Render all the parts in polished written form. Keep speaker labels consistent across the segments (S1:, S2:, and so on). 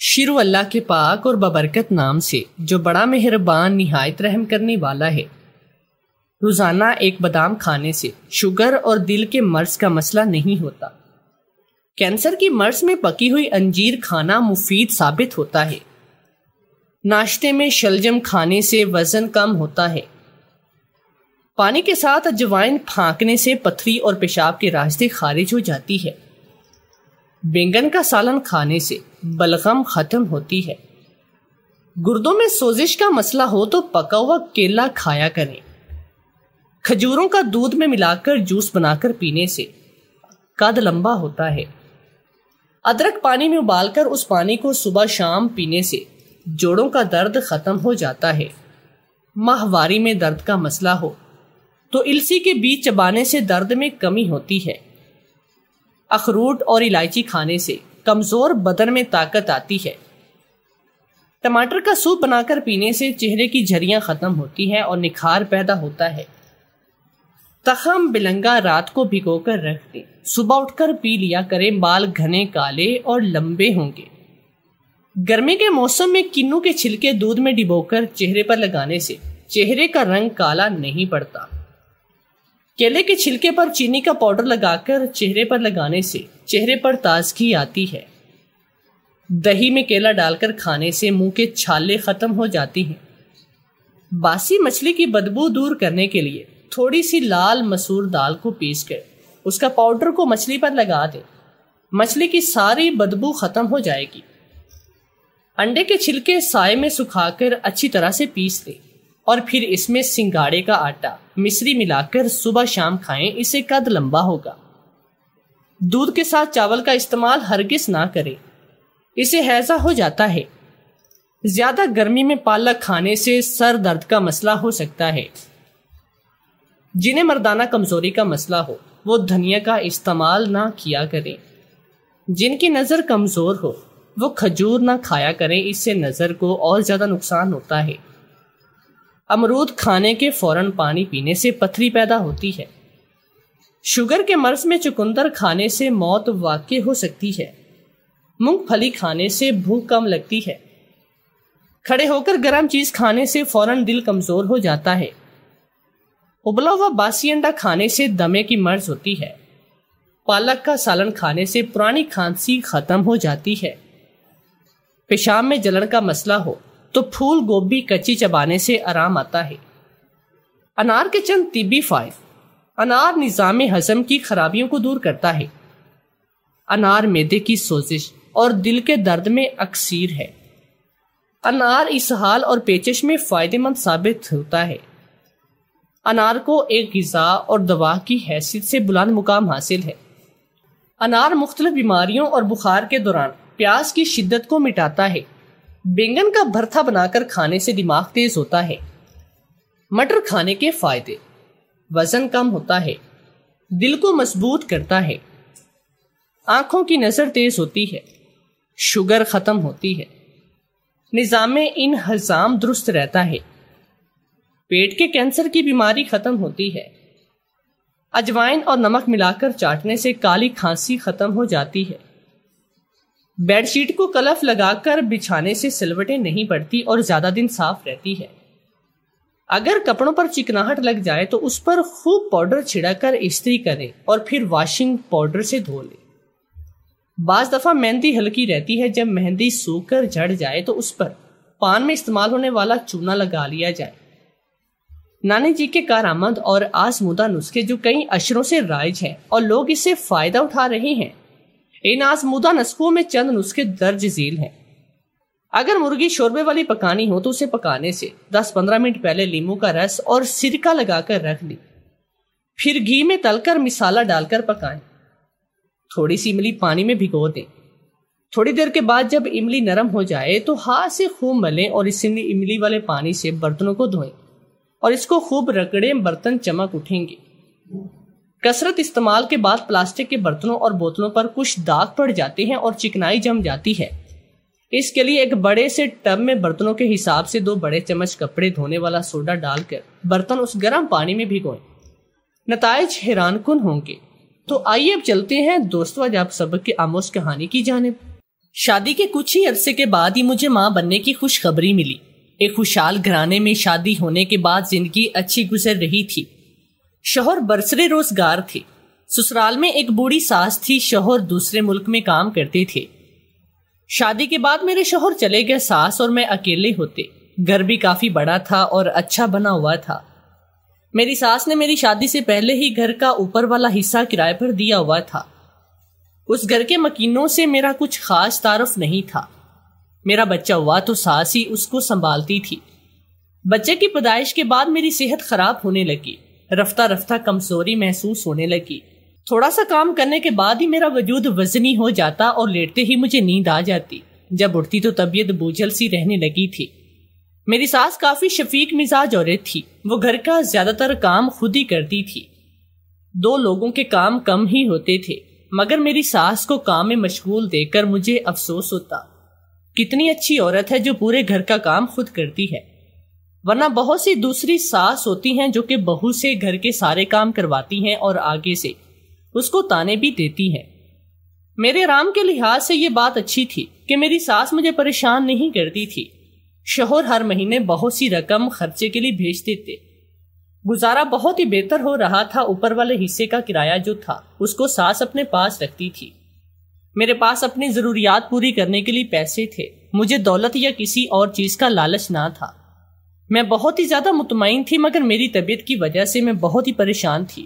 S1: شروع اللہ کے پاک اور ببرکت نام سے جو بڑا مہربان نہایت رحم کرنے والا ہے۔ روزانہ ایک بادام کھانے سے شوگر اور دل کے مرض کا مسئلہ نہیں ہوتا۔ کینسر کی مرض میں پکی ہوئی انجیر کھانا مفید ثابت ہوتا ہے۔ ناشتے میں شلجم کھانے سے وزن کم ہوتا ہے۔ پانی کے ساتھ اجوائن پھانکنے سے پتھری اور پیشاب کے راستے خارج ہو جاتی ہے۔ بینگن کا سالن کھانے سے بلغم ختم ہوتی ہے۔ گردوں میں سوزش کا مسئلہ ہو تو پکا ہوا کیلا کھایا کریں۔ کھجوروں کا دودھ میں ملا کر جوس بنا کر پینے سے قد لمبا ہوتا ہے۔ ادرک پانی میں ابال کر اس پانی کو صبح شام پینے سے جوڑوں کا درد ختم ہو جاتا ہے۔ ماہواری میں درد کا مسئلہ ہو تو السی کے بیج چبانے سے درد میں کمی ہوتی ہے۔ اخروٹ اور الائچی کھانے سے کمزور بدن میں طاقت آتی ہے۔ ٹماٹر کا سوپ بنا کر پینے سے چہرے کی جھریاں ختم ہوتی ہیں اور نکھار پیدا ہوتا ہے۔ تخم بلنگا رات کو بھگو کر رکھ دیں، صبح اٹھ کر پی لیا کریں، بال گھنے کالے اور لمبے ہوں گے۔ گرمی کے موسم میں کنو کے چھلکے دودھ میں ڈبو کر چہرے پر لگانے سے چہرے کا رنگ کالا نہیں پڑتا۔ کیلے کے چھلکے پر چینی کا پاؤڈر لگا کر چہرے پر لگانے سے چہرے پر تازگی آتی ہے۔ دہی میں کیلا ڈال کر کھانے سے منہ کے چھالے ختم ہو جاتی ہیں۔ باسی مچھلی کی بدبو دور کرنے کے لیے تھوڑی سی لال مسور دال کو پیس کر اس کا پاؤڈر کو مچھلی پر لگا دیں، مچھلی کی ساری بدبو ختم ہو جائے گی۔ انڈے کے چھلکے سائے میں سکھا کر اچھی طرح سے پیس دیں اور پھر اس میں سنگاڑے کا آٹا مصری ملا کر صبح شام کھائیں، اسے قد لمبا ہوگا۔ دودھ کے ساتھ چاول کا استعمال ہرگز نہ کریں، اسے ہیضہ ہو جاتا ہے۔ زیادہ گرمی میں پالک کھانے سے سر درد کا مسئلہ ہو سکتا ہے۔ جنہیں مردانہ کمزوری کا مسئلہ ہو وہ دھنیا کا استعمال نہ کیا کریں۔ جن کی نظر کمزور ہو وہ کھجور نہ کھایا کریں، اس سے نظر کو اور زیادہ نقصان ہوتا ہے۔ امرود کھانے کے فوراً پانی پینے سے پتھری پیدا ہوتی ہے۔ شوگر کے مرض میں چقندر کھانے سے موت واقع ہو سکتی ہے۔ مونگ پھلی کھانے سے بھوک کم لگتی ہے۔ کھڑے ہو کر گرم چیز کھانے سے فوراً دل کمزور ہو جاتا ہے۔ ابلا ہوا باسی انڈا کھانے سے دمے کی مرض ہوتی ہے۔ پالک کا سالن کھانے سے پرانی کھانسی ختم ہو جاتی ہے۔ پیشاب میں جلن کا مسئلہ ہو تو پھول گوبھی کچی چبانے سے آرام آتا ہے۔ انار کے چند طبی فوائد۔ انار نظام ہضم کی خرابیوں کو دور کرتا ہے۔ انار معدے کی سوزش اور دل کے درد میں اکثیر ہے۔ انار اسہال اور پیچش میں فائدہ مند ثابت ہوتا ہے۔ انار کو ایک غذا اور دوا کی حیثیت سے بلند مقام حاصل ہے۔ انار مختلف بیماریوں اور بخار کے دوران پیاس کی شدت کو مٹاتا ہے۔ بینگن کا بھرتا بنا کر کھانے سے دماغ تیز ہوتا ہے۔ مٹر کھانے کے فائدے: وزن کم ہوتا ہے، دل کو مضبوط کرتا ہے، آنکھوں کی نظر تیز ہوتی ہے، شوگر ختم ہوتی ہے، نظام انہضام درست رہتا ہے، پیٹ کے کینسر کی بیماری ختم ہوتی ہے، اجوائن اور نمک ملا کر چاٹنے سے کالی کھانسی ختم ہو جاتی ہے، بیڈ شیٹ کو کلف لگا کر بچھانے سے سلوٹیں نہیں پڑتی اور زیادہ دن صاف رہتی ہے۔ اگر کپڑوں پر چکناہٹ لگ جائے تو اس پر خوب پاؤڈر چھڑا کر استری کریں اور پھر واشنگ پاؤڈر سے دھو لیں۔ بعض دفعہ مہندی ہلکی رہتی ہے، جب مہندی سوکھ کر جھڑ جائے تو اس پر پان میں استعمال ہونے والا چونا لگا لیا جائے۔ نانی جی کے کارآمد اور آزمودہ نسخے جو کئی عشروں سے رائج ہیں اور لوگ اس سے فائدہ اٹھا رہے ہیں، ان آزمودہ نسخوں میں چند نسخے درج ذیل ہیں۔ اگر مرغی شوربے والی پکانی ہو تو اسے پکانے سے 10-15 منٹ پہلے لیموں کا رس اور سرکہ لگا کر رکھ دیں، پھر گھی میں تل کر مسالہ ڈال کر پکائیں۔ تھوڑی سی املی پانی میں بھگو دیں۔ تھوڑی دیر کے بعد جب املی نرم ہو جائے تو ہاتھ سے خوب ملیں اور اس املی والے پانی سے برتنوں کو دھوئیں اور اس کو خوب رگڑیں، برتن چمک اٹھیں گے۔ کثرت استعمال کے بعد پلاسٹک کے برتنوں اور بوتلوں پر کچھ داغ پڑ جاتے ہیں اور چکنائی جم جاتی ہے۔ اس کے لیے ایک بڑے سے ٹب میں برتنوں کے حساب سے 2 بڑے چمچ کپڑے دھونے والا سوڈا ڈال کر برتن اس گرم پانی میں بھگوئیں۔ نتائج حیران کن ہوں گے۔ تو آئیے اب چلتے ہیں دوستو آج آپ سبق کے آموز کہانی کی جانب۔ شادی کے کچھ ہی عرصے کے بعد ہی مجھے ماں بننے کی خوشخبری ملی۔ ایک خوشحال گھرانے میں شادی ہونے کے بعد زندگی اچھی گزر رہی تھی۔ شوہر برسرے روزگار تھے۔ سسرال میں ایک بوڑھی ساس تھی، شوہر دوسرے ملک میں کام کرتے تھے۔ شادی کے بعد میرے شوہر چلے گئے، ساس اور میں اکیلے ہوتے۔ گھر بھی کافی بڑا تھا اور اچھا بنا ہوا تھا۔ میری ساس نے میری شادی سے پہلے ہی گھر کا اوپر والا حصہ کرائے پر دیا ہوا تھا۔ اس گھر کے مکینوں سے میرا کچھ خاص تعارف نہیں تھا۔ میرا بچہ ہوا تو ساس ہی اس کو سنبھالتی تھی۔ بچے کی پیدائش کے بعد میری صحت خراب ہونے لگی، رفتہ رفتہ کمزوری محسوس ہونے لگی۔ تھوڑا سا کام کرنے کے بعد ہی میرا وجود وزنی ہو جاتا اور لیٹتے ہی مجھے نیند آ جاتی۔ جب اٹھتی تو طبیعت بوجھل سی رہنے لگی تھی۔ میری ساس کافی شفیق مزاج عورت تھی، وہ گھر کا زیادہ تر کام خود ہی کرتی تھی۔ 2 لوگوں کے کام کم ہی ہوتے تھے، مگر میری ساس کو کام میں مشغول دیکھ کر مجھے افسوس ہوتا۔ کتنی اچھی عورت ہے جو پورے گھر کا کام خود کرتی ہے، ورنہ بہت سی دوسری ساس ہوتی ہیں جو کہ بہو سے گھر کے سارے کام کرواتی ہیں اور آگے سے اس کو تانے بھی دیتی ہیں۔ میرے آرام کے لحاظ سے یہ بات اچھی تھی کہ میری ساس مجھے پریشان نہیں کرتی تھی۔ شوہر ہر مہینے بہت سی رقم خرچے کے لیے بھیج دیتے۔ گزارا بہت ہی بہتر ہو رہا تھا۔ اوپر والے حصے کا کرایہ جو تھا اس کو ساس اپنے پاس رکھتی تھی۔ میرے پاس اپنی ضروریات پوری کرنے کے لیے پیسے تھے۔ مجھے دولت یا کسی اور چیز کا لالچ نہ تھا۔ میں بہت ہی زیادہ مطمئن تھی، مگر میری طبیعت کی وجہ سے میں بہت ہی پریشان تھی۔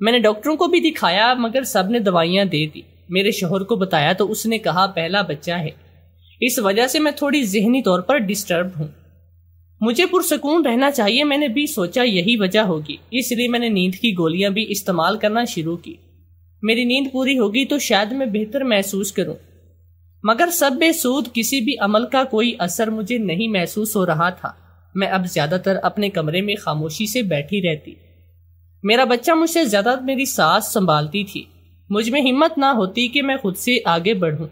S1: میں نے ڈاکٹروں کو بھی دکھایا مگر سب نے دوائیاں دے دی۔ میرے شوہر کو بتایا تو اس نے کہا پہلا بچہ ہے، اس وجہ سے میں تھوڑی ذہنی طور پر ڈسٹرب ہوں، مجھے پرسکون رہنا چاہیے۔ میں نے بھی سوچا یہی وجہ ہوگی، اس لیے میں نے نیند کی گولیاں بھی استعمال کرنا شروع کی۔ میری نیند پوری ہوگی تو شاید میں بہتر محسوس کروں، مگر سب بے سود، کسی بھی عمل کا کوئی اثر مجھے نہیں محسوس ہو رہا تھا۔ میں اب زیادہ تر اپنے کمرے میں خاموشی سے بیٹھی رہتی۔ میرا بچہ مجھ سے زیادہ میری ساس سنبھالتی تھی۔ مجھ میں ہمت نہ ہوتی کہ میں خود سے آگے بڑھوں۔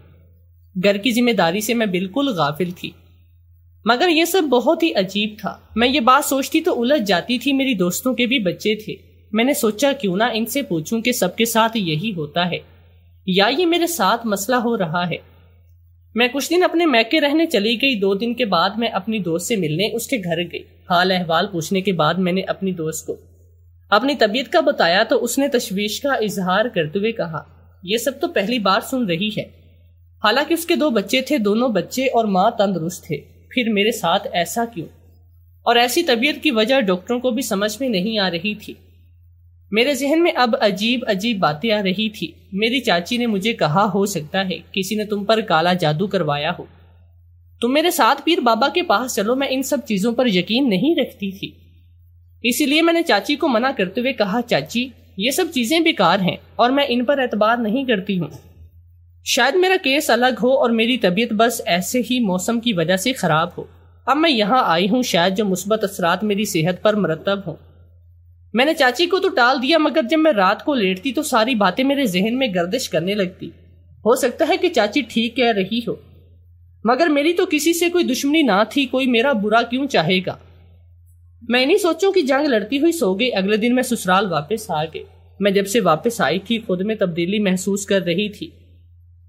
S1: گھر کی ذمہ داری سے میں بالکل غافل تھی، مگر یہ سب بہت ہی عجیب تھا۔ میں یہ بات سوچتی تو الجھ جاتی تھی۔ میری دوستوں کے بھی بچے تھے۔ میں نے سوچا کیوں نہ ان سے پوچھوں کہ سب کے ساتھ یہی ہوتا ہے یا یہ میرے ساتھ مسئلہ ہو رہا ہے۔ میں کچھ دن اپنے میکے رہنے چلی گئی۔ 2 دن کے بعد میں اپنی دوست سے ملنے اس کے گھر گئی۔ حال احوال پوچھنے کے بعد میں نے اپنی دوست کو اپنی طبیعت کا بتایا تو اس نے تشویش کا اظہار کرتے ہوئے کہا، یہ سب تو پہلی بار سن رہی ہے۔ حالانکہ اس کے 2 بچے تھے، دونوں بچے اور ماں تندرست تھے، پھر میرے ساتھ ایسا کیوں؟ اور ایسی طبیعت کی وجہ ڈاکٹروں کو بھی سمجھ میں نہیں آ رہی تھی۔ میرے ذہن میں اب عجیب عجیب باتیں آ رہی تھی۔ میری چاچی نے مجھے کہا ہو سکتا ہے کسی نے تم پر کالا جادو کروایا ہو، تم میرے ساتھ پیر بابا کے پاس چلو۔ میں ان سب چیزوں پر یقین نہیں رکھتی تھی، اسی لیے میں نے چاچی کو منع کرتے ہوئے کہا، چاچی یہ سب چیزیں بیکار ہیں اور میں ان پر اعتبار نہیں کرتی ہوں۔ شاید میرا کیس الگ ہو اور میری طبیعت بس ایسے ہی موسم کی وجہ سے خراب ہو۔ اب میں یہاں آئی ہوں شاید جو مثبت اثرات میری صحت پر مرتب ہوں۔ میں نے چاچی کو تو ٹال دیا، مگر جب میں رات کو لیٹتی تو ساری باتیں میرے ذہن میں گردش کرنے لگتی۔ ہو سکتا ہے کہ چاچی ٹھیک کہہ رہی ہو، مگر میری تو کسی سے کوئی دشمنی نہ تھی، کوئی میرا برا کیوں چاہے گا؟ میں انہیں سوچوں کی جنگ لڑتی ہوئی سو گئی۔ اگلے دن میں سسرال واپس آ گئی۔ میں جب سے واپس آئی تھی خود میں تبدیلی محسوس کر رہی تھی۔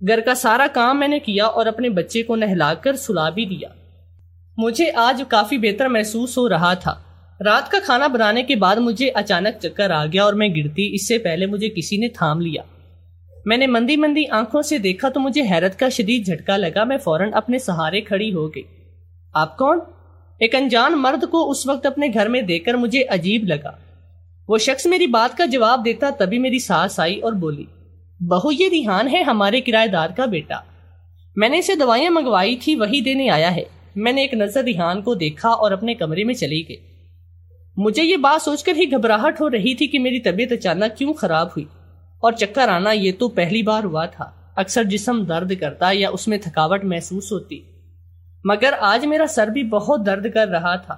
S1: گھر کا سارا کام میں نے کیا اور اپنے بچے کو نہلا کر سلا بھی دیا۔ مجھے آج کافی بہتر محسوس ہو رہا تھا۔ رات کا کھانا بنانے کے بعد مجھے اچانک چکر آ گیا اور میں گرتی، اس سے پہلے مجھے کسی نے تھام لیا۔ میں نے مندی مندی آنکھوں سے دیکھا تو مجھے حیرت کا شدید جھٹکا لگا۔ میں فوراً اپنے سہارے کھڑی ہو گئی۔ آپ کون؟ ایک انجان مرد کو اس وقت اپنے گھر میں دیکھ کر مجھے عجیب لگا۔ وہ شخص میری بات کا جواب دیتا تبھی میری ساس آئی اور بولی، بہو یہ ریحان ہے، ہمارے کرایہ دار کا بیٹا، میں نے اسے دوائیاں منگوائی تھی وہی دینے آیا ہے۔ میں نے ایک نظر ریحان کو دیکھا اور اپنے کمرے میں چلی گئی۔ مجھے یہ بات سوچ کر ہی گھبراہٹ ہو رہی تھی کہ میری طبیعت اچانک کیوں خراب ہوئی، اور چکر آنا یہ تو پہلی بار ہوا تھا۔ اکثر جسم درد کرتا یا اس میں تھکاوٹ محسوس ہوتی، مگر آج میرا سر بھی بہت درد کر رہا تھا۔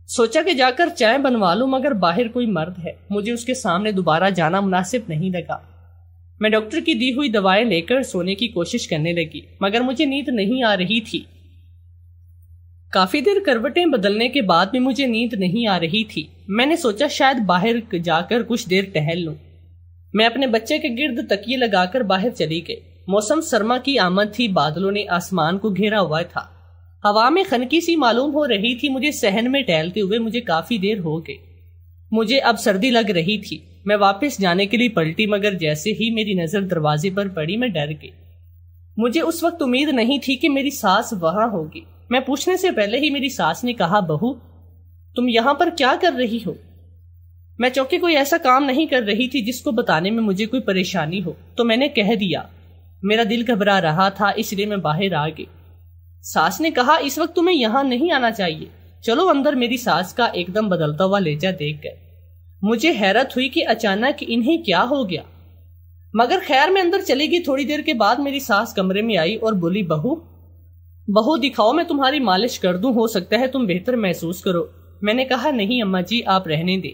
S1: سوچا کہ جا کر چائے بنوا لوں، مگر باہر کوئی مرد ہے، مجھے اس کے سامنے دوبارہ جانا مناسب نہیں لگا۔ میں ڈاکٹر کی دی ہوئی دوائیں لے کر سونے کی کوشش کرنے لگی، مگر مجھے نیند نہیں آ رہی تھی۔ کافی دیر کروٹیں بدلنے کے بعد بھی مجھے نیند نہیں آ رہی تھی۔ میں نے سوچا شاید باہر جا کر کچھ دیر ٹہل لوں۔ میں اپنے بچے کے گرد تکیے لگا کر باہر چلی گئی۔ موسم سرما کی آمد تھی، بادلوں نے آسمان کو گھیرا ہوا تھا، ہوا میں خنکی سی معلوم ہو رہی تھی۔ مجھے صحن میں ٹہلتے ہوئے مجھے کافی دیر ہو گئی، مجھے اب سردی لگ رہی تھی۔ میں واپس جانے کے لیے پلٹی، مگر جیسے ہی میری نظر دروازے پر پڑی میں ڈر گئی۔ مجھے اس وقت امید نہیں تھی کہ میری ساس وہاں ہوگی۔ میں پوچھنے سے پہلے ہی میری ساس نے کہا، بہو تم یہاں پر کیا کر رہی ہو؟ میں چونکہ کوئی ایسا کام نہیں کر رہی تھی جس کو بتانے میں مجھے کوئی پریشانی ہو، تو میں نے کہہ دیا۔ میرا دل گھبرا رہا تھا، اس لیے میں باہر آ گئی۔ ساس نے کہا، اس وقت تمہیں یہاں نہیں آنا چاہیے، چلو اندر۔ میری ساس کا ایک دم بدلتا ہوا لہجہ دیکھ کر مجھے حیرت ہوئی کہ اچانک انہیں کیا ہو گیا، مگر خیر میں اندر چلی گئی۔ تھوڑی دیر کے بعد میری ساس کمرے میں آئی اور بولی، بہو دکھاؤ، میں تمہاری مالش کر دوں، ہو سکتا ہے تم بہتر محسوس کرو۔ میں نے کہا، نہیں اماں جی، آپ رہنے دیں،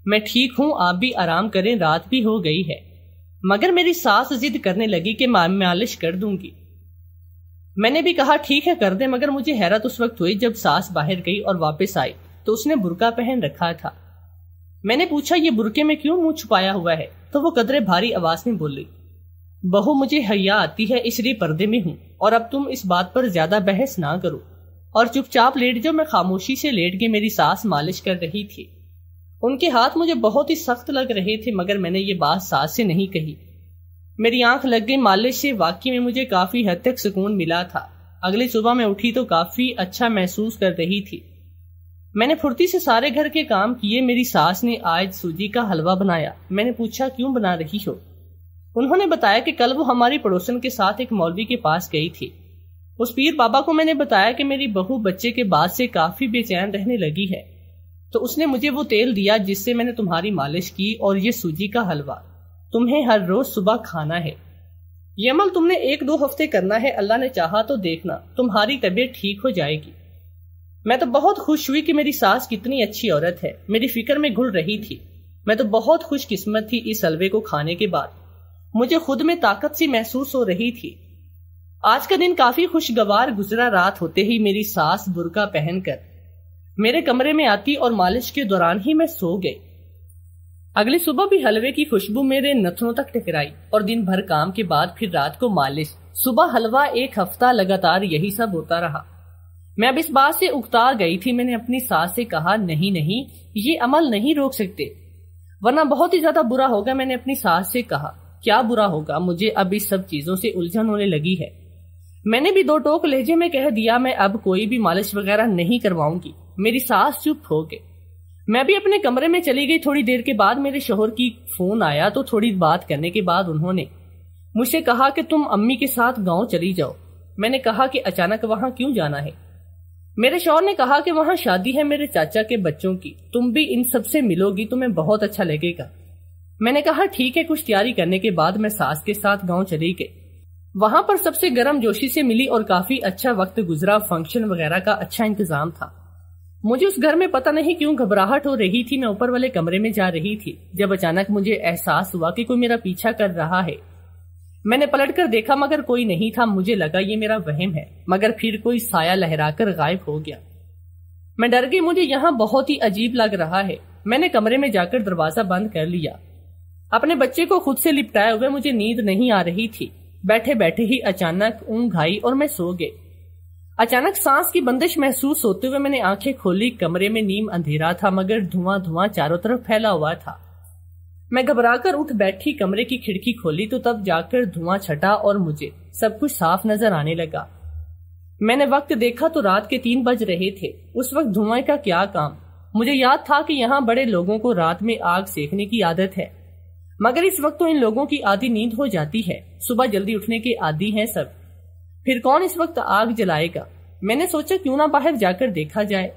S1: میں ٹھیک ہوں، آپ بھی آرام کریں، رات بھی ہو گئی ہے۔ مگر میری ساس ضد کرنے لگی کہ میں مالش کر دوں گی۔ میں نے بھی کہا ٹھیک ہے کر دیں، مگر مجھے حیرت اس وقت ہوئی جب ساس باہر گئی اور واپس آئی تو اس نے برقع پہن رکھا تھا۔ میں نے پوچھا، یہ برقعے میں کیوں منہ چھپایا ہوا ہے؟ تو وہ قدرے بھاری آواز میں بولی، بہو مجھے حیا آتی ہے اس لیے پردے میں ہوں، اور اب تم اس بات پر زیادہ بحث نہ کرو اور چپ چاپ لیٹ جاؤ۔ میں خاموشی سے لیٹ گئی۔ میری ساس مالش کر رہی تھی، ان کے ہاتھ مجھے بہت ہی سخت لگ رہے تھے، مگر میں نے یہ بات ساس سے نہیں کہی۔ میری آنکھ لگ گئی مالش سے، واقعی میں مجھے کافی حد تک سکون ملا تھا۔ اگلی صبح میں اٹھی تو کافی اچھا محسوس کر رہی تھی۔ میں نے پھرتی سے سارے گھر کے کام کیے۔ میری ساس نے آج سوجی کا حلوہ بنایا۔ میں نے پوچھا، کیوں بنا رہی ہو؟ انہوں نے بتایا کہ کل وہ ہماری پڑوسن کے ساتھ ایک مولوی کے پاس گئی تھی۔ اس پیر بابا کو میں نے بتایا کہ میری بہو بچے کے بعد سے کافی بے چین رہنے لگی ہے، تو اس نے مجھے وہ تیل دیا جس سے میں نے تمہاری مالش کی، اور یہ سوجی کا حلوہ تمہیں ہر روز صبح کھانا ہے۔ یہ عمل تم نے 1-2 ہفتے کرنا ہے، اللہ نے چاہا تو دیکھنا تمہاری طبیعت ٹھیک ہو جائے گی۔ میں تو بہت خوش ہوئی کہ میری ساس کتنی اچھی عورت ہے، میری فکر میں گھل رہی تھی۔ میں تو بہت خوش قسمت تھی۔ اس حلوے کو کھانے کے بعد مجھے خود میں طاقت سی محسوس ہو رہی تھی۔ آج کا دن کافی خوشگوار گزرا۔ رات ہوتے ہی میری ساس برقع پہن کر میرے کمرے میں آتی اور مالش کے دوران ہی میں سو گئی۔ اگلی صبح بھی حلوے کی خوشبو میرے نتنوں تک ٹکرائی، اور دن بھر کام کے بعد پھر رات کو مالش، صبح حلوہ، 1 ہفتہ لگاتار یہی سب ہوتا رہا۔ میں اب اس بات سے اکتا گئی تھی۔ میں نے اپنی ساس سے کہا، نہیں یہ عمل نہیں روک سکتے ورنہ بہت ہی زیادہ برا ہوگا۔ میں نے اپنی ساس سے کہا، کیا برا ہوگا؟ مجھے اب اس سب چیزوں سے الجھن ہونے لگی ہے۔ میں نے بھی 2 ٹوک لہجے میں کہہ دیا، میں اب کوئی بھی مالش وغیرہ نہیں کرواؤں گی۔ میری ساس چپ ہو گئی۔ میں بھی اپنے کمرے میں چلی گئی۔ تھوڑی دیر کے بعد میرے شوہر کی فون آیا، تو تھوڑی بات کرنے کے بعد انہوں نے مجھ سے کہا کہ تم امی کے ساتھ گاؤں چلی جاؤ۔ میں نے کہا کہ اچانک وہاں کیوں جانا ہے؟ میرے شوہر نے کہا کہ وہاں شادی ہے میرے چاچا کے بچوں کی، تم بھی ان سب سے ملو گی، تمہیں بہت اچھا لگے گا۔ میں نے کہا ٹھیک ہے۔ کچھ تیاری کرنے کے بعد میں ساس کے ساتھ گاؤں چلی گئی۔ وہاں پر سب سے گرم جوشی سے ملی اور کافی اچھا وقت گزرا۔ فنکشن وغیرہ کا اچھا انتظام تھا۔ مجھے اس گھر میں پتہ نہیں کیوں گھبراہٹ ہو رہی تھی۔ میں اوپر والے کمرے میں جا رہی تھی جب اچانک مجھے احساس ہوا کہ کوئی میرا پیچھا کر رہا ہے۔ میں نے پلٹ کر دیکھا مگر کوئی نہیں تھا۔ مجھے لگا یہ میرا وہم ہے، مگر پھر کوئی سایہ لہرا کر غائب ہو گیا۔ میں ڈر گئی، مجھے یہاں بہت ہی عجیب لگ رہا ہے۔ میں نے کمرے میں جا کر دروازہ بند کر لیا۔ اپنے بچے کو خود سے لپٹائے ہوئے مجھے نیند نہیں آ رہی تھی۔ بیٹھے بیٹھے ہی اچانک اونگ آئی اور میں سو گئی۔ اچانک سانس کی بندش محسوس ہوتے ہوئے میں نے آنکھیں کھولی۔ کمرے میں نیم اندھیرا تھا مگر دھواں چاروں طرف پھیلا ہوا تھا۔ میں گھبرا کر اٹھ بیٹھی، کمرے کی کھڑکی کھولی تو تب جا کر دھواں چھٹا اور مجھے سب کچھ صاف نظر آنے لگا۔ میں نے وقت دیکھا تو رات کے 3 بج رہے تھے۔ اس وقت دھواں کا کیا کام؟ مجھے یاد تھا کہ یہاں بڑے لوگوں کو رات میں آگ سیکنے کی عادت ہے، مگر اس وقت تو ان لوگوں کی آدھی نیند ہو جاتی ہے، صبح جلدی اٹھنے کے عادی ہیں سب، پھر کون اس وقت آگ جلائے گا؟ میں نے سوچا کیوں نہ باہر جا کر دیکھا جائے۔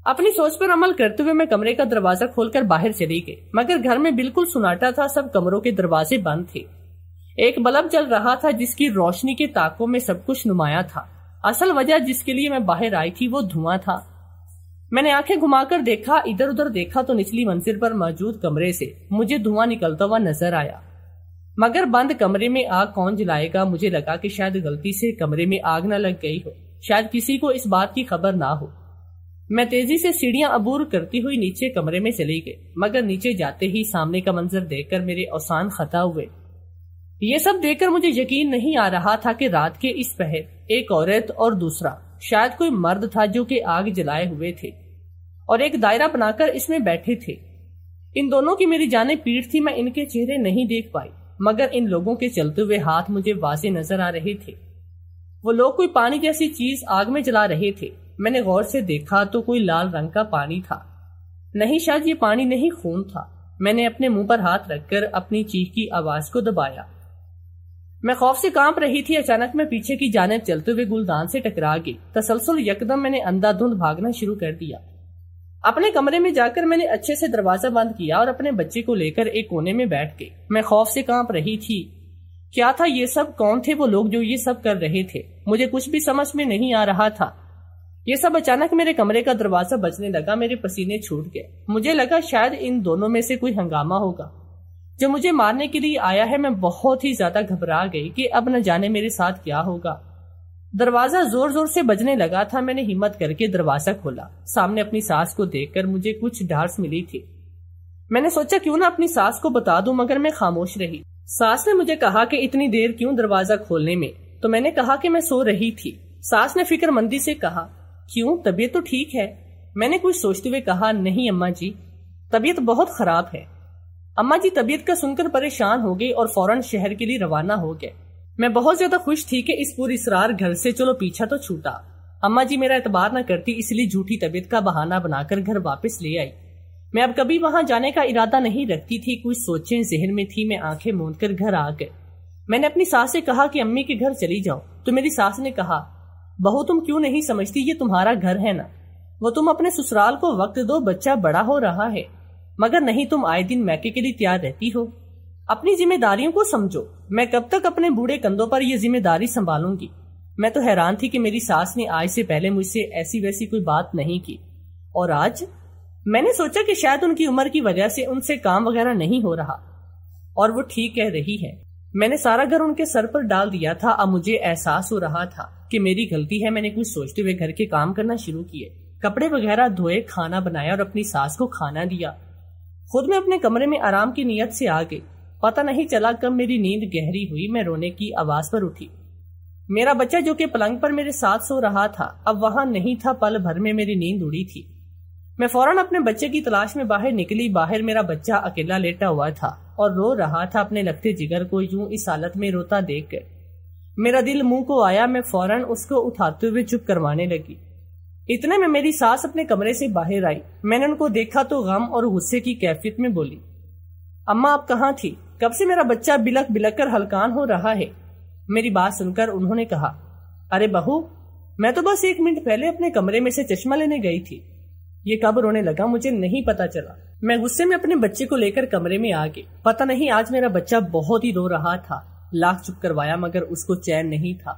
S1: اپنی سوچ پر عمل کرتے ہوئے میں کمرے کا دروازہ کھول کر باہر چلی گئی، مگر گھر میں بالکل سناٹا تھا، سب کمروں کے دروازے بند تھے۔ ایک بلب جل رہا تھا جس کی روشنی کے تاکوں میں سب کچھ نمایاں تھا۔ اصل وجہ جس کے لیے میں باہر آئی تھی وہ دھواں تھا۔ میں نے آنکھیں گھما کر دیکھا، ادھر ادھر دیکھا تو نچلی منزل پر موجود کمرے سے مجھے دھواں نکلتا ہوا نظر آیا، مگر بند کمرے میں آگ کون جلائے گا؟ مجھے لگا کہ شاید غلطی سے کمرے میں آگ نہ لگ گئی ہو، شاید کسی کو اس بات کی خبر نہ ہو۔ میں تیزی سے سیڑھیاں عبور کرتی ہوئی نیچے کمرے میں چلی گئی، مگر نیچے جاتے ہی سامنے کا منظر دیکھ کر میرے اوسان خطا ہوئے۔ یہ سب دیکھ کر مجھے یقین نہیں آ رہا تھا کہ رات کے اس پہر ایک عورت اور دوسرا شاید کوئی مرد تھا جو کہ آگ جلائے ہوئے تھے اور ایک دائرہ بنا کر اس میں بیٹھے تھے۔ ان دونوں کی میری جانب پیٹھ تھی، میں ان کے چہرے نہیں دیکھ پائی، مگر ان لوگوں کے چلتے ہوئے ہاتھ مجھے واضح نظر آ رہے تھے۔ وہ لوگ کوئی پانی جیسی چیز آگ میں جلا رہے تھے۔ میں نے غور سے دیکھا تو کوئی لال رنگ کا پانی تھا۔ نہیں، شاید یہ پانی نہیں، خون تھا۔ میں نے اپنے منہ پر ہاتھ رکھ کر اپنی چیخ کی آواز کو دبایا۔ میں خوف سے کانپ رہی تھی۔ اچانک میں پیچھے کی جانب چلتے ہوئے گلدان سے ٹکرا گئی۔ تسلسل یکدم میں نے اندھا دھند بھاگنا شروع کر دیا۔ اپنے کمرے میں جا کر میں نے اچھے سے دروازہ بند کیا اور اپنے بچے کو لے کر ایک کونے میں بیٹھ گئی۔ میں خوف سے کانپ رہی تھی۔ کیا تھا یہ سب؟ کون تھے وہ لوگ جو یہ سب کر رہے تھے؟ مجھے کچھ بھی سمجھ میں نہیں آ رہا تھا۔ یہ سب اچانک میرے کمرے کا دروازہ بجنے لگا۔ میرے پسینے چھوٹ گئے۔ مجھے لگا شاید ان دونوں میں سے کوئی ہنگامہ ہوگا جو مجھے مارنے کے لیے آیا ہے۔ میں بہت ہی زیادہ گھبرا گئی کہ اب نہ جانے میرے ساتھ کیا ہوگا۔ دروازہ زور زور سے بجنے لگا تھا۔ میں نے ہمت کر کے دروازہ کھولا۔ سامنے اپنی ساس کو دیکھ کر مجھے کچھ ڈھارس ملی تھی۔ میں نے سوچا کیوں نہ اپنی ساس کو بتا دوں، مگر میں خاموش رہی۔ ساس نے مجھے کہا کہ اتنی دیر کیوں دروازہ کھولنے میں؟ تو میں نے کہا کہ میں سو رہی تھی۔ ساس نے فکر مندی سے کہا کیوں، طبیعت تو ٹھیک ہے؟ میں نے کچھ سوچتے ہوئے کہا نہیں اماں جی، طبیعت بہت خراب ہے۔ اماں جی طبیعت کا سن کر پریشان ہو گئی اور فوراً شہر کے لیے روانہ ہو گئے۔ میں بہت زیادہ خوش تھی کہ اس پوری اسرار گھر سے چلو پیچھا تو چھوٹا۔ اماں جی میرا اعتبار نہ کرتی، اس لیے جھوٹی طبیعت کا بہانہ بنا کر گھر واپس لے آئی۔ میں اب کبھی وہاں جانے کا ارادہ نہیں رکھتی تھی۔ کچھ سوچیں ذہن میں تھی۔ میں آنکھیں موند کر گھر آ گئے۔ میں نے اپنی ساس سے کہا کہ امی کے گھر چلی جاؤ، تو میری ساس نے کہا بہو تم کیوں نہیں سمجھتی یہ تمہارا گھر ہے نا، وہ تم اپنے سسرال کو وقت دو، بچہ بڑا ہو رہا ہے۔ مگر نہیں، تم آئے دن میکے کے لیے تیار رہتی ہو۔ اپنی ذمہ داریوں کو سمجھو۔ میں کب تک اپنے بوڑھے کندھوں پر یہ ذمہ داری سنبھالوں گی؟ میں تو حیران تھی کہ میری ساس نے آج سے پہلے مجھ سے ایسی ویسی کوئی بات نہیں کی، اور آج میں نے سوچا کہ شاید ان کی عمر کی وجہ سے ان سے کام وغیرہ نہیں ہو رہا، اور وہ ٹھیک کہہ رہی ہے۔ میں نے سارا گھر ان کے سر پر ڈال دیا تھا۔ اب مجھے احساس ہو رہا تھا کہ میری غلطی ہے۔ میں نے کچھ سوچتے ہوئے گھر کے کام کرنا شروع کیے، کپڑے وغیرہ دھوئے، کھانا بنایا اور اپنی ساس کو کھانا دیا۔ خود میں اپنے کمرے میں آرام کی نیت سے آ گئی۔ پتہ نہیں چلا کب میری نیند گہری ہوئی۔ میں رونے کی آواز پر اٹھی۔ میرا بچہ جو کہ پلنگ پر میرے ساتھ سو رہا تھا اب وہاں نہیں تھا۔ پل بھر میں میری نیند اڑی تھی۔ میں فوراً اپنے بچے کی تلاش میں باہر نکلی۔ باہر میرا بچہ اکیلا لیٹا ہوا تھا اور رو رہا تھا۔ اپنے لگتے جگر کو یوں اس حالت میں روتا دیکھ کر میرا دل منہ کو آیا۔ میں فوراً اس کو اٹھاتے ہوئے چپ کروانے لگی۔ اتنے میں میری ساس اپنے کمرے سے باہر آئی۔ میں نے ان کو دیکھا تو غم اور غصے کی کیفیت میں بولی اماں آپ کہاں تھی؟ کب سے میرا بچہ بلک بلک کر ہلکان ہو رہا ہے۔ میری بات سن کر انہوں نے کہا ارے بہو، میں تو بس 1 منٹ پہلے اپنے کمرے میں سے چشمہ لینے گئی تھی۔ یہ کب رونے لگا مجھے نہیں پتا چلا۔ میں غصے میں اپنے بچے کو لے کر کمرے میں آ گئی۔ پتہ نہیں آج میرا بچہ بہت ہی رو رہا تھا۔ لاکھ چپ کروایا مگر اس کو چین نہیں تھا،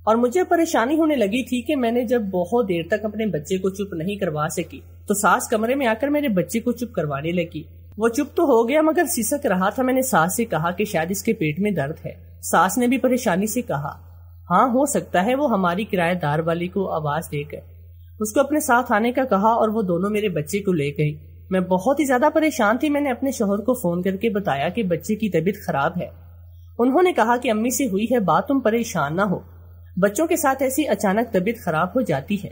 S1: اور مجھے پریشانی ہونے لگی تھی کہ میں نے جب بہت دیر تک اپنے بچے کو چپ نہیں کروا سکی تو ساس کمرے میں آ کر میرے بچے کو چپ کروانے لگی۔ وہ چپ تو ہو گیا مگر سسک رہا تھا۔ میں نے ساس سے کہا کہ شاید اس کے پیٹ میں درد ہے۔ ساس نے بھی پریشانی سے کہا ہاں ہو سکتا ہے۔ وہ ہماری کرایہ دار والی کو آواز دے کر اس کو اپنے ساتھ آنے کا کہا اور وہ دونوں میرے بچے کو لے گئی۔ میں بہت ہی زیادہ پریشان تھی۔ میں نے اپنے شوہر کو فون کر کے بتایا کہ بچے کی طبیعت خراب ہے۔ انہوں نے کہا کہ امی سے ہوئی ہے بات، تم پریشان نہ ہو، بچوں کے ساتھ ایسی اچانک طبیعت خراب ہو جاتی ہے۔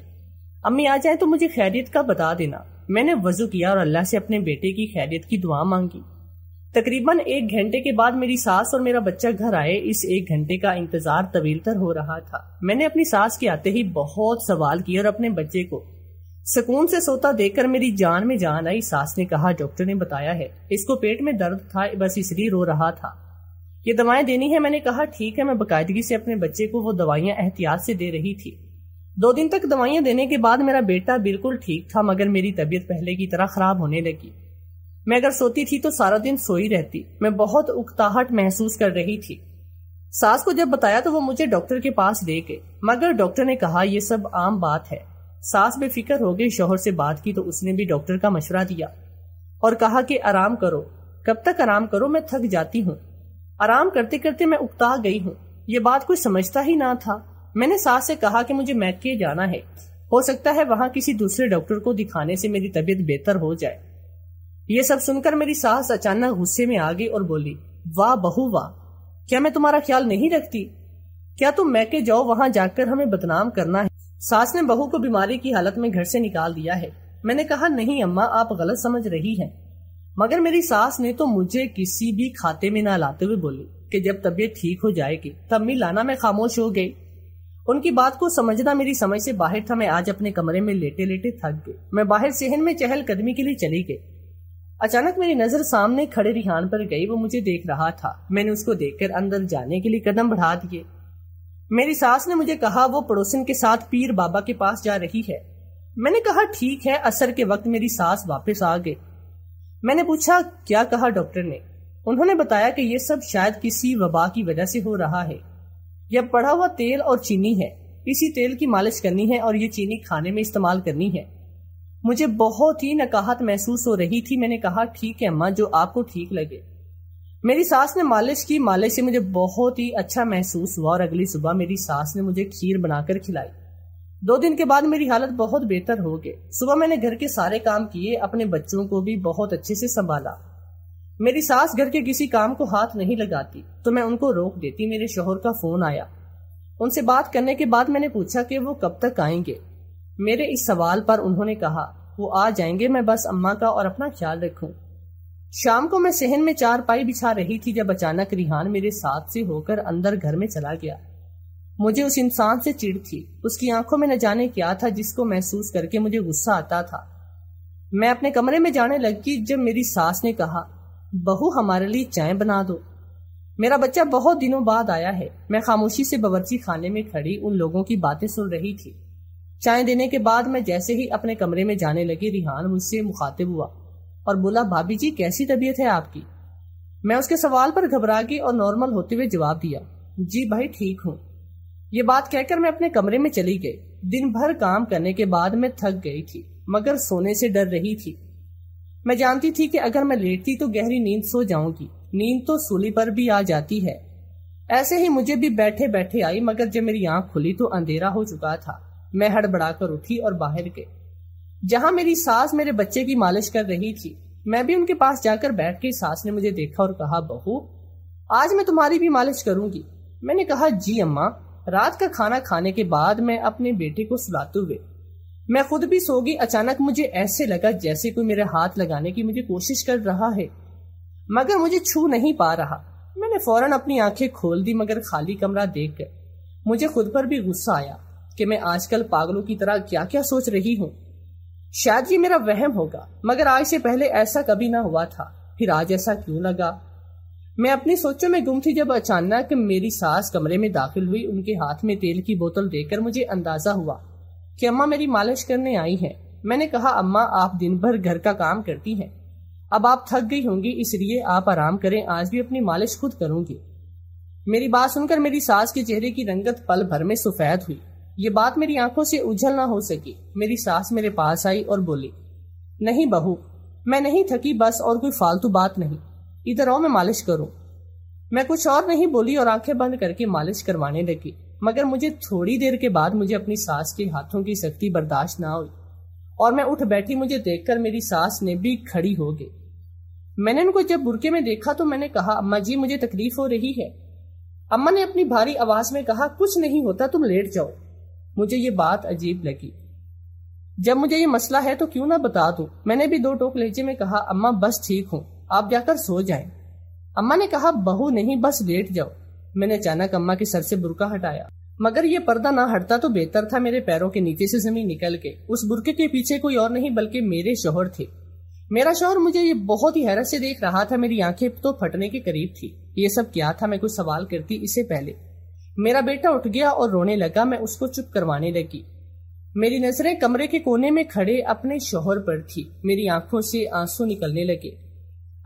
S1: امی آ جائیں تو مجھے خیریت کا بتا دینا۔ میں نے وضو کیا اور اللہ سے اپنے بیٹے کی خیریت کی دعا مانگی۔ تقریباً 1 گھنٹے کے بعد میری ساس اور میرا بچہ گھر آئے۔ اس 1 گھنٹے کا انتظار طویل تر ہو رہا تھا۔ میں نے اپنی ساس کے آتے ہی بہت سوال کیے اور اپنے بچے کو سکون سے سوتا دیکھ کر میری جان میں جان آئی۔ ساس نے کہا ڈاکٹر نے بتایا ہے اس کو پیٹ میں درد تھا، بس اس لیے رو رہا تھا، یہ دوائیں دینی ہے۔ میں نے کہا ٹھیک ہے۔ میں باقاعدگی سے اپنے بچے کو وہ دوائیاں احتیاط سے دے رہی تھی۔ 2 دن تک دوائیاں دینے کے بعد میرا بیٹا بالکل ٹھیک تھا، مگر میری طبیعت پہلے کی طرح خراب ہونے لگی۔ میں اگر سوتی تھی تو سارا دن سوئی رہتی۔ میں بہت اکتاہٹ محسوس کر رہی تھی۔ ساس کو جب بتایا تو وہ مجھے ڈاکٹر کے پاس لے گئے، مگر ڈاکٹر نے کہا یہ سب عام بات ہے۔ ساس بے فکر ہو گئی۔ شوہر سے بات کی تو اس نے بھی ڈاکٹر کا مشورہ دیا اور کہا کہ آرام کرو۔ کب تک آرام کرو، میں تھک جاتی ہوں۔ آرام کرتے کرتے میں اکتا گئی ہوں۔ یہ بات کوئی سمجھتا ہی نہ تھا۔ میں نے ساس سے کہا کہ مجھے میکے جانا ہے، ہو سکتا ہے وہاں کسی دوسرے ڈاکٹر کو دکھانے سے میری طبیعت بہتر ہو جائے۔ یہ سب سن کر میری ساس اچانک غصے میں آ گئی اور بولی واہ بہو واہ، کیا میں تمہارا خیال نہیں رکھتی؟ کیا تم میکے جاؤ وہاں جا کر ہمیں بدنام کرنا ہے؟ ساس نے بہو کو بیماری کی حالت میں گھر سے نکال دیا ہے۔ میں نے کہا نہیں اماں، آپ غلط سمجھ رہی ہیں۔ مگر میری ساس نے تو مجھے کسی بھی کھاتے میں نہ لاتے ہوئے بولی کہ جب طبیعت ٹھیک ہو جائے گی تب امی لانا۔ میں خاموش ہو گئی۔ ان کی بات کو سمجھنا میری سمجھ سے باہر تھا۔ میں آج اپنے کمرے میں لیٹے لیٹے تھک گئی۔ میں باہر صحن میں چہل قدمی کے لیے چلی گئی۔ اچانک میری نظر سامنے کھڑے ریحان پر گئی۔ وہ مجھے دیکھ رہا تھا۔ میں نے اس کو دیکھ کر اندر جانے کے لیے قدم بڑھا دیے۔ میری ساس نے مجھے کہا وہ پڑوسن کے ساتھ پیر بابا کے پاس جا رہی ہے۔ میں نے کہا ٹھیک ہے۔ عصر کے وقت میری ساس واپس آ گئے۔ میں نے پوچھا کیا کہا ڈاکٹر نے؟ انہوں نے بتایا کہ یہ سب شاید کسی وبا کی وجہ سے ہو رہا ہے۔ یہ پڑا ہوا تیل اور چینی ہے، اسی تیل کی مالش کرنی ہے اور یہ چینی کھانے میں استعمال کرنی ہے۔ مجھے بہت ہی نکاہت محسوس ہو رہی تھی۔ میں نے کہا ٹھیک ہے اماں، جو آپ کو ٹھیک لگے۔ میری ساس نے مالش کی۔ مالش سے مجھے بہت ہی اچھا محسوس ہوا اور اگلی صبح میری ساس نے مجھے کھیر بنا کر کھلائی۔ 2 دن کے بعد میری حالت بہت بہتر ہو گئی۔ صبح میں نے گھر کے سارے کام کیے، اپنے بچوں کو بھی بہت اچھے سے سنبھالا۔ میری ساس گھر کے کسی کام کو ہاتھ نہیں لگاتی تو میں ان کو روک دیتی۔ میرے شوہر کا فون آیا۔ ان سے بات کرنے کے بعد میں نے پوچھا کہ وہ کب تک آئیں گے۔ میرے اس سوال پر انہوں نے کہا وہ آ جائیں گے، میں بس اماں کا اور اپنا خیال رکھوں۔ شام کو میں صحن میں چارپائی بچھا رہی تھی جب اچانک ریحان میرے ساتھ سے ہو کر اندر گھر میں چلا گیا۔ مجھے اس انسان سے چڑ تھی۔ اس کی آنکھوں میں نہ جانے کیا تھا جس کو محسوس کر کے مجھے غصہ آتا تھا۔ میں اپنے کمرے میں جانے لگی جب میری ساس نے کہا بہو ہمارے لیے چائے بنا دو۔ میرا بچہ بہت دنوں بعد آیا ہے۔ میں خاموشی سے باورچی خانے میں کھڑی ان لوگوں کی باتیں سن رہی تھی۔ چائے دینے کے بعد میں جیسے ہی اپنے کمرے میں جانے لگی ریحان مجھ سے مخاطب ہوا اور بولا بھابی جی کیسی طبیعت ہے آپ کی؟ میں اس کے سوال پر گھبرا گئی اور نارمل ہوتے ہوئے جواب دیا جی بھائی ٹھیک ہوں۔ یہ بات کہہ کر میں اپنے کمرے میں چلی گئی۔ دن بھر کام کرنے کے بعد میں تھک گئی تھی مگر سونے سے ڈر رہی تھی۔ میں جانتی تھی کہ اگر میں لیٹتی تو گہری نیند سو جاؤں گی۔ نیند تو سولی پر بھی آ جاتی ہے، ایسے ہی مجھے بھی بیٹھے بیٹھے آئی، مگر جب میری آنکھ کھلی تو اندھیرا ہو چکا تھا۔ میں ہڑبڑا کر اٹھی اور باہر گئی جہاں میری ساس میرے بچے کی مالش کر رہی تھی۔ میں بھی ان کے پاس جا کر بیٹھ گئی۔ ساس نے مجھے دیکھا اور کہا بہو آج میں تمہاری بھی مالش کروں گی۔ میں نے کہا جی اماں۔ رات کا کھانا کھانے کے بعد میں اپنے بیٹے کو سلاتے ہوئے میں خود بھی سو گئی۔ اچانک مجھے ایسے لگا جیسے کوئی میرے ہاتھ لگانے کی مجھے کوشش کر رہا ہے مگر مجھے چھو نہیں پا رہا۔ میں نے فوراً اپنی آنکھیں کھول دی مگر خالی کمرہ دیکھ کر مجھے خود پر بھی غصہ آیا کہ میں آج کل پاگلوں کی طرح کیا کیا سوچ رہی ہوں۔ شاید یہ میرا وہم ہوگا مگر آج سے پہلے ایسا کبھی نہ ہوا تھا، پھر آج ایسا کیوں لگا؟ میں اپنی سوچوں میں گم تھی جب اچانک میری ساس کمرے میں داخل ہوئی۔ ان کے ہاتھ میں تیل کی بوتل دیکھ کر مجھے اندازہ ہوا کہ اماں میری مالش کرنے آئی ہیں۔ میں نے کہا اماں آپ دن بھر گھر کا کام کرتی ہیں، اب آپ تھک گئی ہوں گی اس لیے آپ آرام کریں، آج بھی اپنی مالش خود کروں گی۔ میری بات سن کر میری ساس کے چہرے کی رنگت پل بھر میں سفید ہوئی۔ یہ بات میری آنکھوں سے اجھل نہ ہو سکی۔ میری ساس میرے پاس آئی اور بولی نہیں بہو میں نہیں تھکی، بس اور کوئی فالتو بات نہیں، ادھر آؤ میں مالش کروں۔ میں کچھ اور نہیں بولی اور آنکھیں بند کر کے مالش کروانے لگی مگر مجھے تھوڑی دیر کے بعد مجھے اپنی ساس کے ہاتھوں کی سختی برداشت نہ ہوئی اور میں اٹھ بیٹھی۔ مجھے دیکھ کر میری ساس نے بھی کھڑی ہو گئی۔ میں نے ان کو جب برقعے میں دیکھا تو میں نے کہا اماں جی مجھے تکلیف ہو رہی ہے۔ اماں نے اپنی بھاری آواز میں کہا کچھ نہیں ہوتا، تم لیٹ جاؤ۔ مجھے یہ بات عجیب لگی، جب مجھے یہ مسئلہ ہے تو کیوں نہ بتا دوں۔ میں نے بھی 2 ٹوک لہجے میں کہا اماں بس ٹھیک ہوں، آپ جا کر سو جائیں۔ اماں نے کہا بہو نہیں بس لیٹ جاؤ۔ میں نے اچانک اماں کے سر سے برقع ہٹایا مگر یہ پردہ نہ ہٹتا تو بہتر تھا۔ میرے پیروں کے نیچے سے زمین نکل گئی۔ اس برقعے کے پیچھے کوئی اور نہیں بلکہ میرے شوہر تھے۔ میرا شوہر مجھے یہ بہت ہی حیرت سے دیکھ رہا تھا۔ میری آنکھیں تو پھٹنے کے قریب تھی۔ یہ سب کیا تھا؟ میں کچھ سوال کرتی اس سے پہلے میرا بیٹا اٹھ گیا اور رونے لگا۔ میں اس کو چپ کروانے لگی۔ میری نظریں کمرے کے کونے میں کھڑے اپنے شوہر پر تھی۔ میری آنکھوں سے آنسو نکلنے لگے۔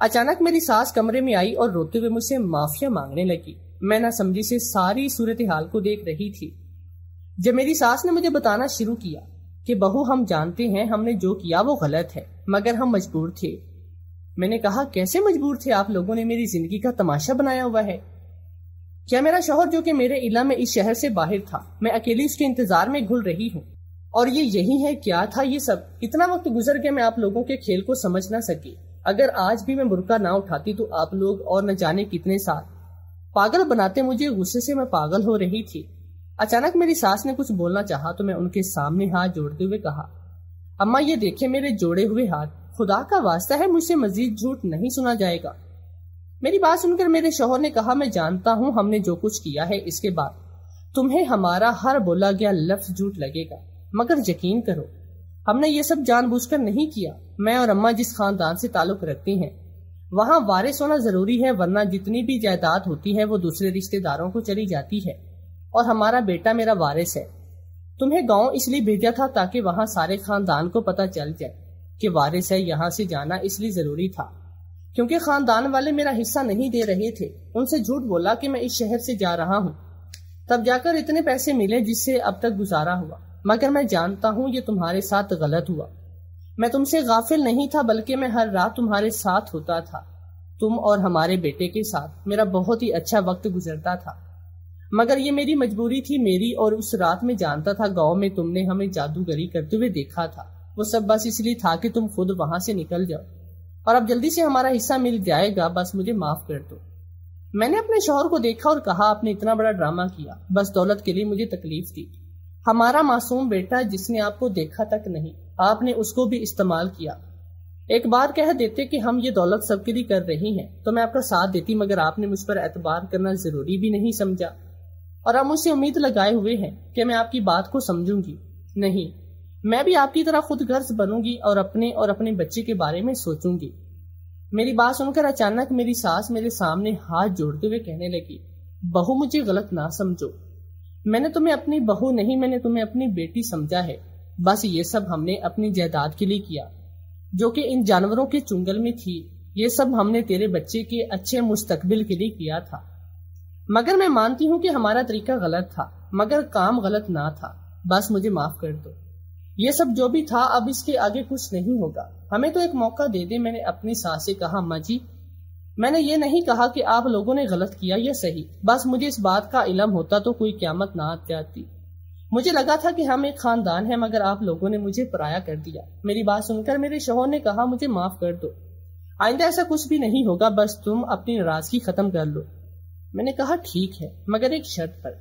S1: اچانک میری ساس کمرے میں آئی اور روتے ہوئے مجھ سے معافیا مانگنے لگی۔ میں نہ سمجھی سے ساری صورتحال کو دیکھ رہی تھی۔ جب میری ساس نے مجھے بتانا شروع کیا کہ بہو ہم جانتے ہیں ہم نے جو کیا وہ غلط ہے مگر ہم مجبور تھے۔ میں نے کہا کیسے مجبور تھے؟ آپ لوگوں نے میری زندگی کا تماشا بنایا ہوا ہے۔ کیا میرا شوہر جو کہ میرے علم میں اس شہر سے باہر تھا، میں اکیلی اس کے انتظار میں گھل رہی ہوں اور یہ یہی ہے؟ کیا تھا یہ سب؟ اتنا وقت گزر گیا میں آپ لوگوں کے کھیل کو سمجھ نہ سکی۔ اگر آج بھی میں برقع نہ اٹھاتی تو آپ لوگ اور نہ جانے کتنے سال پاگل بناتے مجھے غصے سے میں پاگل ہو رہی تھی۔ اچانک میری ساس نے کچھ بولنا چاہا تو میں ان کے سامنے ہاتھ جوڑتے ہوئے کہا، اماں یہ دیکھیں میرے جوڑے ہوئے ہاتھ، خدا کا واسطہ ہے مجھ سے مزید جھوٹ نہیں سنا جائے گا۔ میری بات سن کر میرے شوہر نے کہا، میں جانتا ہوں ہم نے جو کچھ کیا ہے اس کے بعد تمہیں ہمارا ہر بولا گیا لفظ جھوٹ لگے گا، مگر یقین کرو ہم نے یہ سب جان بوجھ کر نہیں کیا۔ میں اور اماں جس خاندان سے تعلق رکھتی ہیں وہاں وارث ہونا ضروری ہے، ورنہ جتنی بھی جائیداد ہوتی ہے وہ دوسرے رشتہ داروں کو چلی جاتی ہے، اور ہمارا بیٹا میرا وارث ہے۔ تمہیں گاؤں اس لیے بھیجا تھا تاکہ وہاں سارے خاندان کو پتہ چل جائے کہ وارث ہے، یہاں سے جانا اس لیے ضروری تھا کیونکہ خاندان والے میرا حصہ نہیں دے رہے تھے۔ ان سے جھوٹ بولا کہ میں اس شہر سے جا رہا ہوں، تب جا کر اتنے پیسے ملے جس سے اب تک گزارا ہوا، مگر میں جانتا ہوں یہ تمہارے ساتھ غلط ہوا۔ میں تم سے غافل نہیں تھا بلکہ میں ہر رات تمہارے ساتھ ہوتا تھا، تم اور ہمارے بیٹے کے ساتھ میرا بہت ہی اچھا وقت گزرتا تھا، مگر یہ میری مجبوری تھی میری، اور اس رات میں جانتا تھا گاؤں میں تم نے ہمیں جادوگری کرتے ہوئے دیکھا تھا، وہ سب بس اس لیے تھا کہ تم خود وہاں سے نکل جاؤ، اور اب جلدی سے ہمارا حصہ مل جائے گا، بس مجھے معاف کر دو۔ میں نے اپنے شوہر کو دیکھا اور کہا، آپ نے اتنا بڑا ڈرامہ کیا، بس دولت کے لیے مجھے تکلیف دی۔ ہمارا معصوم بیٹا جس نے آپ کو دیکھا تک نہیں، آپ نے اس کو بھی استعمال کیا۔ ایک بار کہہ دیتے کہ ہم یہ دولت سب کے لیے کر رہی ہیں تو میں آپ کا ساتھ دیتی، مگر آپ نے مجھ پر اعتبار کرنا ضروری بھی نہیں سمجھا، اور اب مجھ سے امید لگائے ہوئے ہیں کہ میں آپ کی بات کو سمجھوں گی۔ نہیں، میں بھی آپ کی طرح خود غرض بنوں گی اور اپنے بچے کے بارے میں سوچوں گی۔ میری بات سن کر اچانک میری ساس میرے سامنے ہاتھ جوڑتے ہوئے کہنے لگی، بہو مجھے غلط نہ سمجھو، میں نے تمہیں اپنی بہو نہیں، میں نے تمہیں اپنی بیٹی سمجھا ہے، بس یہ سب ہم نے اپنی جائیداد کے لیے کیا جو کہ ان جانوروں کے چنگل میں تھی، یہ سب ہم نے تیرے بچے کے اچھے مستقبل کے لیے کیا تھا، مگر میں مانتی ہوں کہ ہمارا طریقہ غلط تھا، مگر کام غلط نہ تھا، بس مجھے معاف کر دو۔ یہ سب جو بھی تھا اب اس کے آگے کچھ نہیں ہوگا، ہمیں تو ایک موقع دے دے۔ میں نے اپنی ساس سے کہا، اماں جی میں نے یہ نہیں کہا کہ آپ لوگوں نے غلط کیا یا صحیح، بس مجھے اس بات کا علم ہوتا تو کوئی قیامت نہ جاتی۔ مجھے لگا تھا کہ ہم ایک خاندان ہیں، مگر آپ لوگوں نے مجھے پرایا کر دیا۔ میری بات سن کر میرے شوہر نے کہا، مجھے معاف کر دو، آئندہ ایسا کچھ بھی نہیں ہوگا، بس تم اپنی ناراضگی ختم کر لو۔ میں نے کہا، ٹھیک ہے، مگر ایک شرط پر۔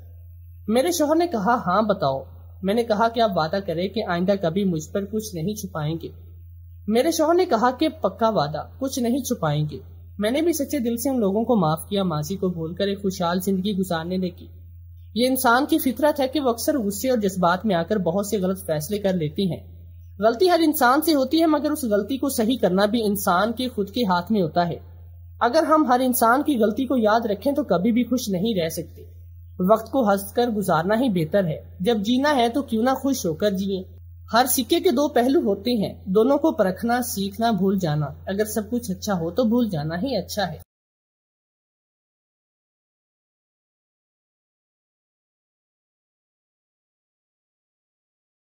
S1: میرے شوہر نے کہا، ہاں بتاؤ۔ میں نے کہا کہ آپ وعدہ کریں کہ آئندہ کبھی مجھ پر کچھ نہیں چھپائیں گے۔ میرے شوہر نے کہا کہ پکا وعدہ، کچھ نہیں چھپائیں گے۔ میں نے بھی سچے دل سے ان لوگوں کو معاف کیا، ماضی کو بھول کر ایک خوشحال زندگی گزارنے لگی۔ یہ انسان کی فطرت ہے کہ وہ اکثر غصے اور جذبات میں آ کر بہت سے غلط فیصلے کر لیتی ہیں۔ غلطی ہر انسان سے ہوتی ہے، مگر اس غلطی کو صحیح کرنا بھی انسان کے خود کے ہاتھ میں ہوتا ہے۔ اگر ہم ہر انسان کی غلطی کو یاد رکھیں تو کبھی بھی خوش نہیں رہ سکتے۔ وقت کو ہنس کر گزارنا ہی بہتر ہے، جب جینا ہے تو کیوں نہ خوش ہو کر جیئیں۔ ہر سکے کے دو پہلو ہوتے ہیں، دونوں کو پرکھنا سیکھنا، بھول جانا۔ اگر سب کچھ اچھا ہو تو بھول جانا ہی اچھا ہے۔